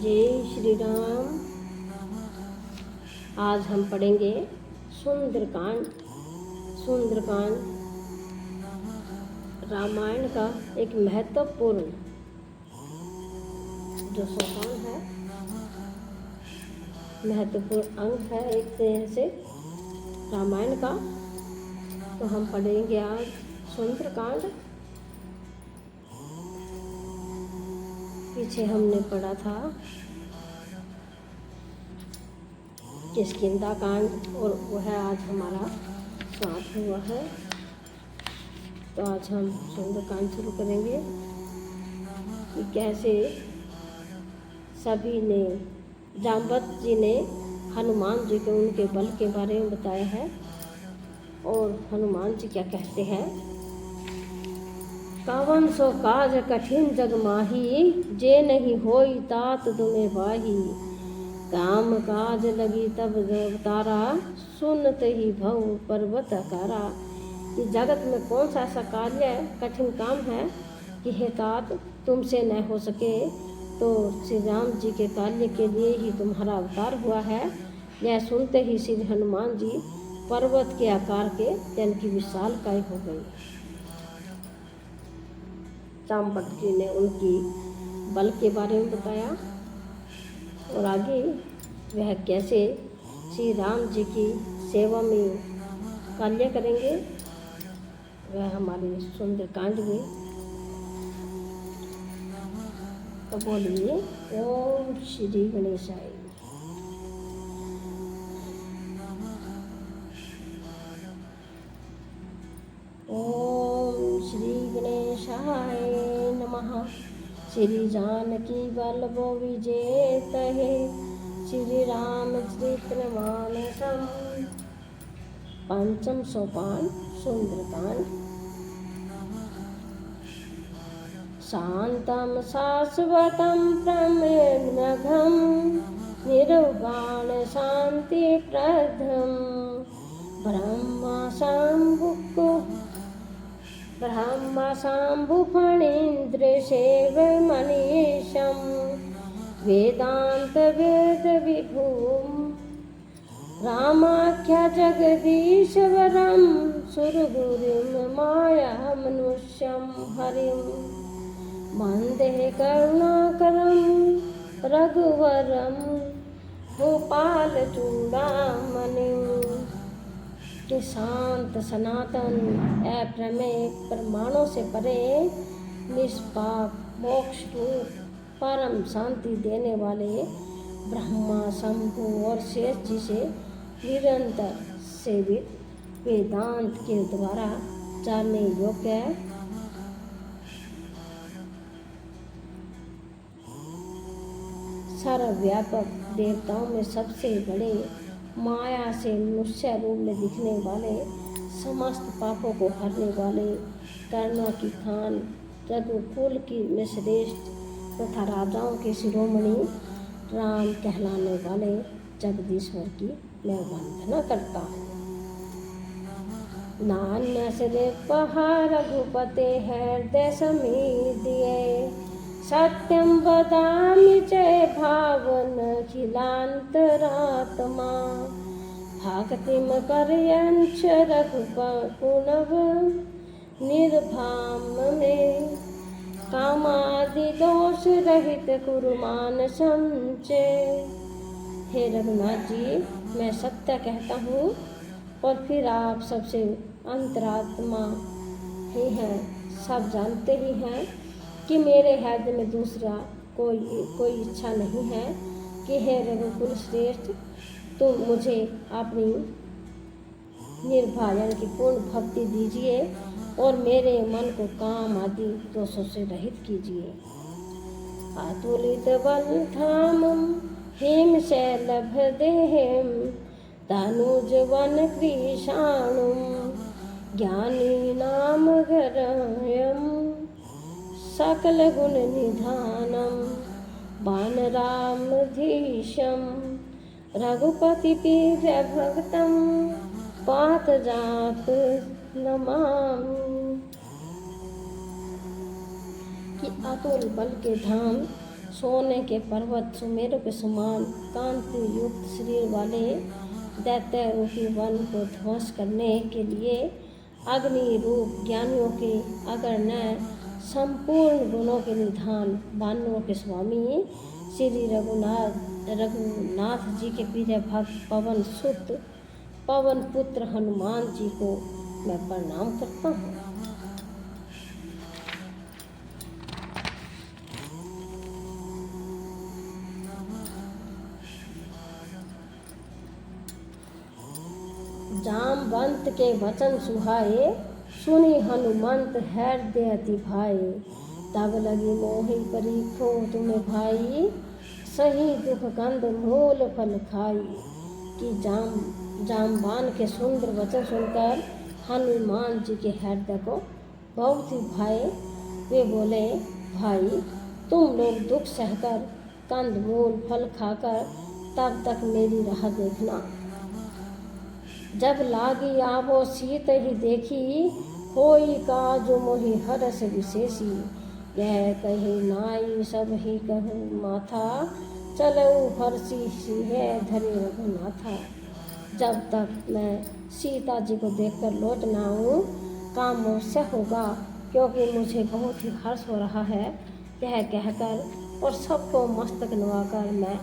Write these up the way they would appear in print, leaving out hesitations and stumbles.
जय श्री राम। आज हम पढ़ेंगे सुंदरकांड। सुंदरकांड रामायण का एक महत्वपूर्ण जो सोपान है, महत्वपूर्ण अंग है एक तरह से रामायण का। तो हम पढ़ेंगे आज सुंदरकांड। पीछे हमने पढ़ा था किष्किंधा कांड और वह आज हमारा समाप्त हुआ है। तो आज हम सुंदरकांड शुरू करेंगे कि कैसे सभी ने, जाम्बवत जी ने हनुमान जी को उनके बल के बारे में बताया है और हनुमान जी क्या कहते हैं। कावन सो काज कठिन जग माही, जे नहीं होई तात दुमे बाही। काम काज लगी तब अवतारा, सुनत ही भव पर्वत आकारा। कि जगत में कौन सा ऐसा कार्य कठिन काम है कि हे तात तुमसे न हो सके, तो श्री राम जी के कार्य के लिए ही तुम्हारा अवतार हुआ है। यह सुनते ही श्री हनुमान जी पर्वत के आकार के यानी कि विशालकाय हो गई। जाम्बवत जी ने उनकी बल के बारे में बताया और आगे वह कैसे श्री राम जी की सेवा में कार्य करेंगे, वह हमारे सुंदरकांड में। तो बोलिए ओम श्री गणेशाय। ओम श्री गणेशाय नमः। श्री जानकी वल्लभो विजेतये, श्री रामचरित्र मानसम। पंचम सोपान सुंदरकांड। शांतम शाश्वतम प्रमेयघम, निर्वाण शांति प्रदम। ब्रह्मा शंभु फणीन्द्र सेव मनीषम। वेदांत वेद विभुम, रामाख्या जगदीश्वरम। सुरगुरुम माया मनुष्यम हरिम, वंदे करुणाकरम रघुवरम। गोपाल चूड़ामणिम। कि शांत सनातन अप्रमेय प्रमाणों से परे, निष्पाप मोक्ष रूप परम शांति देने वाले ब्रह्मा शंभु और शेष जी से निरंतर सेवित, वेदांत के द्वारा जानने योग्य, सर्वव्यापक देवताओं में सबसे बड़े, माया से मनुष्य रूप में दिखने वाले, समस्त पापों को हरने वाले, करुणा की खान, रघुकुल की में श्रेष्ठ तथा राजाओं के शिरोमणि राम कहलाने वाले जगदीश्वर की मैं वंदना करता हूँ। नान्य सिरे पहाड़ रघुपते हृदय समीदिये, सत्यम वदामि जय भावन खिलांतरात्मा। भक्तिम करयंच रघुपुनव निर्भाम में, कामादि दोष रहित कुरुमान संचय। हे रघुनाथ जी, मैं सत्य कहता हूँ और फिर आप सबसे अंतरात्मा ही हैं, सब जानते ही हैं कि मेरे हृदय में दूसरा कोई इच्छा नहीं है कि हे रघुकुल श्रेष्ठ तुम मुझे अपनी निर्भय की पूर्ण भक्ति दीजिए और मेरे मन को काम आदि दोषों से रहित कीजिए। अतुलित बल धामम हेम शैलभदेहम, तनुज वन कृशाणुम। ज्ञानी नाम गरयम, सकल गुण निधानम। वानरामधीशम, रघुपति प्रिय भक्तम। पात जात नमामि। कि अतुल बल के धाम सोने के पर्वत सुमेरु के समान कांति युक्त शरीर वाले दैत्य रूपी वन को ध्वंस करने के लिए अग्नि रूप ज्ञानियों के अगर न संपूर्ण गुणों के निधान बानुओं के स्वामी श्री रघुनाथ जी के प्रिय भक्त पवन पुत्र हनुमान जी को मैं प्रणाम करता हूँ। जामवंत के वचन सुहाए सुनी हनुमंत हृदय अति भाए। तब लगी मोहि परीखो तुम्हें भाई सही दुख कंद मूल फल खाई। कि जामवान के सुंदर वचन सुनकर हनुमान जी के हृदय को बहुत ही भाए। वे बोले, भाई तुम लोग दुख सहकर कंद मूल फल खाकर तब तक मेरी राह देखना। जब लागी आवो सीत ही देखी होई काजु मोहि हरस विशेषी। यह कही नाई सब ही कहूँ माथा चलऊ हर्षी सी है धरे रघुनाथा। जब तक मैं सीता जी को देखकर लौट ना आऊँ काम मुझसे होगा, क्योंकि मुझे बहुत ही हर्ष हो रहा है। यह कहकर और सबको मस्तक नवाकर मैं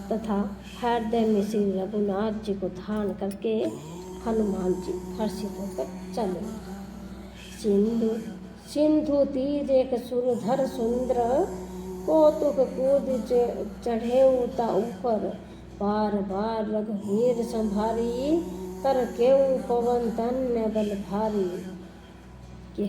तथा हृदय में श्री रघुनाथ जी को धारण करके हनुमान जी हर्षित होकर चले। सिंधु तीर एक सुरधर सुंदर कौतुक कूद चढ़े उता ऊपर। बार बार रघुवीर संभारी कर केऊ पवन तन्य बल भारी। कि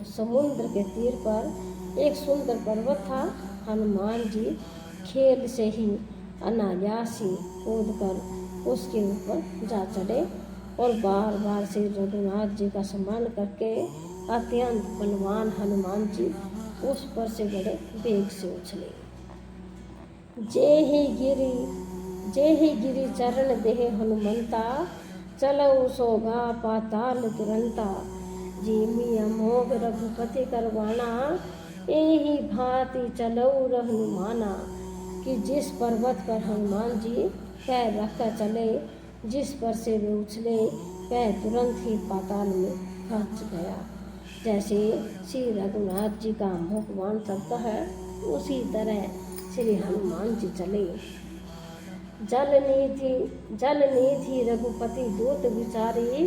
समुद्र के तीर पर एक सुंदर पर्वत था। हनुमान जी खेल से ही अनायासी कूद कर उसके ऊपर जा चढ़े और बार बार श्री रघुनाथ जी का सम्मान करके अत्यंत बलवान हनुमान जी उस पर से बड़े वेग से उछले। जे ही गिरी चरण देह हनुमंता चलऊ सोगा पाताल तुरंता। जिमि अमोघ रघुपति करवाना एही भांति चलऊ हनुमाना। कि जिस पर्वत पर हनुमान जी पैर रखकर चले, जिस पर से वे उछले वह तुरंत ही पाताल में पहुंच गया। जैसे श्री रघुनाथ जी का मुखबाण चलता है उसी तरह श्री हनुमान जी चले। जल निधि रघुपति दूत विचारी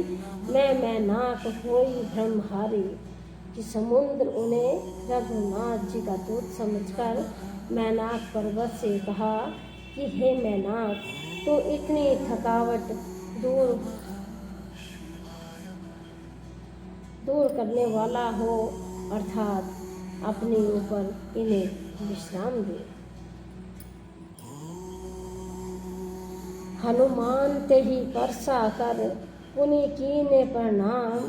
मैं नाक होई ब्रह्महारी। कि समुद्र उन्हें रघुनाथ जी का दूत समझकर मैनाक पर्वत से कहा कि हे मैनाक, तो इतनी थकावट दूर करने वाला हो, अर्थात अपने ऊपर इन्हें विश्राम दे। हनुमान ते ही परसा कर पुनि कीने प्रणाम।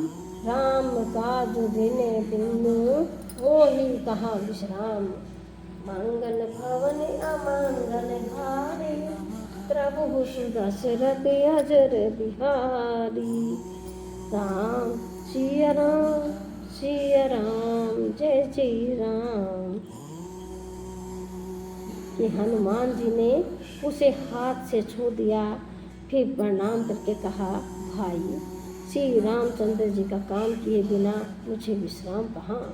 राम काज दिने बिनु वो ही कहा विश्राम। मंगल भवन अमंगल भारी प्रभु सुदशरथ अजर बिहारी। राम सिया राम जय जय राम। कि हनुमान जी ने उसे हाथ से छू दिया, फिर प्रणाम करके कहा, भाई श्री रामचंद्र जी का काम किए बिना मुझे विश्राम कहाँ।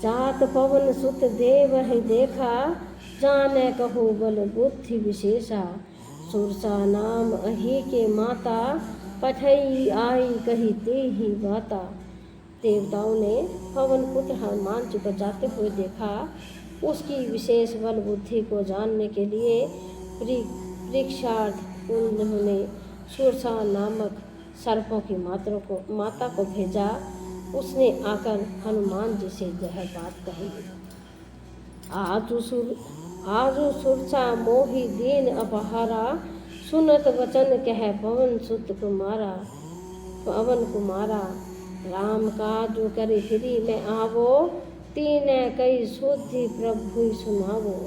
जात पवन सुत देव है देखा, जाने कहूँ बल बुद्धि विशेषा। सुरसा नाम अहि के माता, पठई आई कही ते ही बाता। देवताओं ने पवन पुत्र हनुमान जी को जाते हुए देखा। उसकी विशेष बल बुद्धि को जानने के लिए परीक्षार्थ उन्होंने सुरसा नामक सर्पों की माता को भेजा। उसने आकर हनुमान जी से यह बात कही। आजु सुरसा मोहि दीन अपहारा, सुनत वचन कह पवन कुमारा। राम काजु करि फिरी मैं आवो, तीन कई शुद्धि प्रभु सुनावो।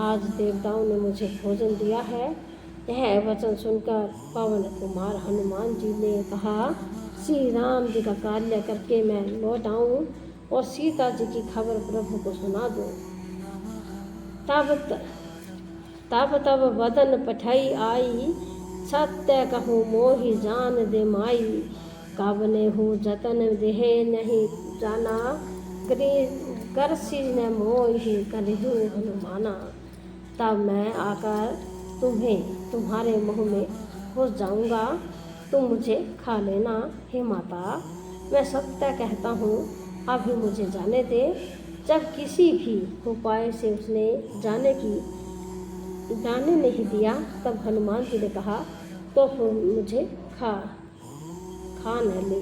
आज देवताओं ने मुझे भोजन दिया है। यह वचन सुनकर पवन कुमार हनुमान जी ने कहा, श्री राम जी का कार्य करके मैं लौट आऊँ और सीता जी की खबर प्रभु को सुना दूँ। तब बदन पठई आई, सत्य कहूँ मोहि जान दे माई। काबने हूँ जतन देह नहीं जाना, करसी न मोहि करहूँ हनुमाना। तब मैं आकर तुम्हारे मुँह में घुस जाऊँगा, तुम मुझे खा लेना हे माता। मैं सत्य कहता हूँ, अभी मुझे जाने दे। जब किसी भी उपाय से उसने जाने नहीं दिया, तब हनुमान जी ने कहा, तो फिर मुझे खा न ले,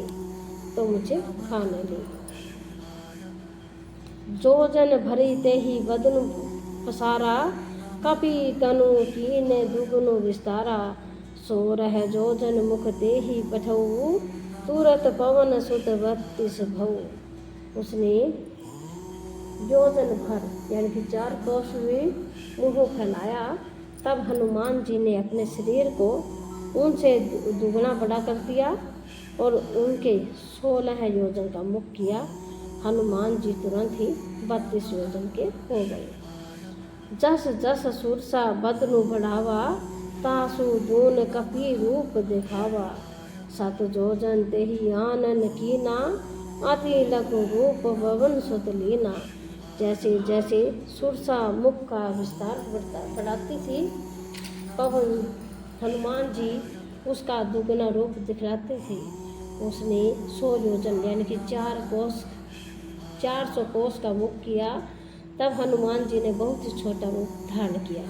तो मुझे खा न ले। जो जन भरी ते ही बदनु पसारा, कपि तनु कीने दुगुनु विस्तारा। सो रह जो जन मुख ते ही पठऊ, तुरत पवन सुत 32 भऊ। उसने योजन भर यानी कि 4 कोस में मुँह फैलाया। तब हनुमान जी ने अपने शरीर को उनसे दुगना बड़ा कर दिया और उनके 16 योजन का मुख किया। हनुमान जी तुरंत ही 32 योजन के हो गए। जस जस सुरसा बदनु बढ़ावा, तासु दून कपि रूप दिखावा। 7 योजन तेहि आनन कीना, अति लघु रूप पवन सुत लीना। जैसे जैसे सुरसा मुख का विस्तार बढ़ाती थी, पवन हनुमान जी उसका दुगना रूप दिखलाते थे। उसने 100 योजन यानी कि 400 कोस का मुख किया। तब हनुमान जी ने बहुत ही छोटा रूप धारण किया।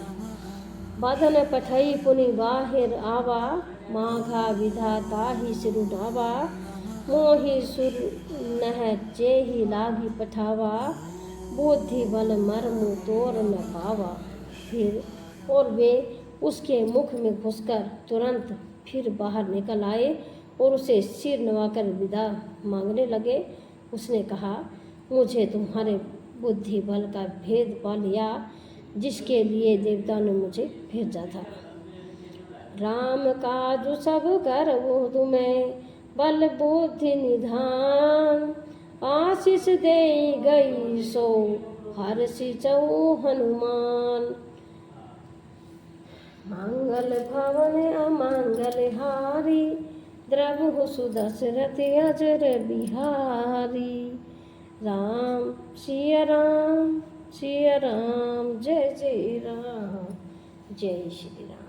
बदन पठई पुनि बाहिर आवा, माघा विधाता ही सिर उठावा। मोहि सुर नह जेहि लागी पठावा, बुद्धि बल मर्म तोर न पावा। फिर और वे उसके मुख में घुसकर तुरंत फिर बाहर निकल आए और उसे सिर नवाकर विदा मांगने लगे। उसने कहा, मुझे तुम्हारे बुद्धि बल का भेद पा लिया, जिसके लिए देवता ने मुझे भेजा था। राम काज सब करबो तुम्हें, बल बुद्धि निधान। आशीष दे गई सो हर्षि चऊ हनुमान। मंगल भवन अमंगल हारी, द्रवहु सुदशरथ अजर बिहारी। राम सिया राम, जय जय राम, जय श्री राम।